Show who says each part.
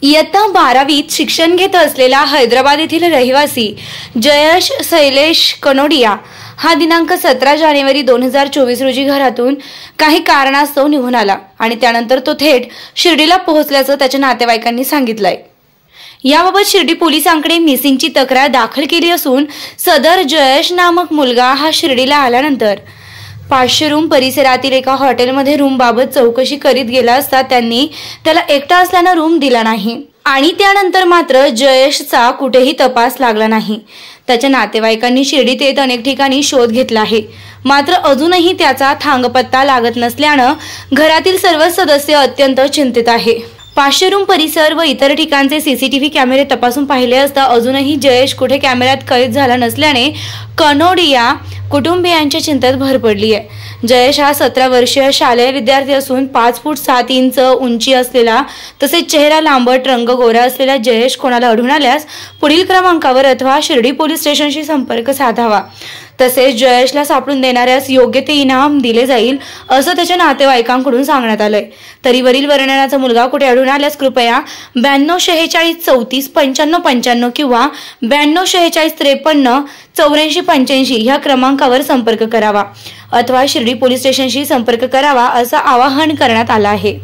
Speaker 1: इयत्ता 12वीत शिक्षण घेत असलेला हैदराबाद येथील रहिवासी जयेश शैलेश कनोडिया हा दिनांक 17 जानेवारी 2024 रोजी घरातून काही कारणास्तव निघून आला आणि त्यानंतर तो थेट शिर्डीला पोहोचल्याचं त्याच्या नातेवाईकांनी सांगितलंय। याबाबत शिर्डी पोलिसांकडे मिसिंगची तक्रार दाखल केली असून सदर जयेश नामक मुलगा हा शिर्डीला आल्यानंतर 500 रूम परिसरातील एका हॉटेलमध्ये रूम बाबत चौकशी करीत गेला असता त्यांनी त्याला एकटा असल्याने रूम दिला नाही आणि त्यानंतर मात्र जयेशचा कुठेही तपास लागला नाही। त्याच्या नातेवाईकांनी शिर्डीत येत अनेक ठिकाणी शोध घेतला आहे, मात्र अजूनही त्याचा थांगपत्ता लागत नसल्याने घरातील सर्व सदस्य अत्यंत चिंतित आहे। 500 रूम परिसर व इतर ठिकाणचे सीसीटीव्ही कॅमेरे तपासून पाहिले असता अजूनही जयेश कुठे कॅमेऱ्यात कैद झाला नसल्याने कनोडिया कुटुंबियांच्या चिंतेत भर पडली आहे। जयेश हा 17 वर्षीय शालेय विद्यार्थी असून 5 फूट 7 इंच उंची असलेला तसेच चेहरा लांबट रंग गोरा असलेला जयेश कोणाला आढळून आल्यास पुढील क्रमांकावर अथवा शिर्डी पोलीस स्टेशनशी संपर्क साधावा। तसेच जयेशला सापडून देणाऱ्यास योग्य ते इनाम दिले जाईल असं त्याच्या नातेवाईकांकडून सांगण्यात आलंय। तरी वरील वर्णनाचा मुलगा कुठे आढळून आल्यास कृपया 9246 34 95 95 किंवा 9246 53 84 85 ह्या क्रमांकावर संपर्क करावा अथवा शिर्डी पोलीस स्टेशनशी संपर्क करावा असं आवाहन करण्यात आलं आहे।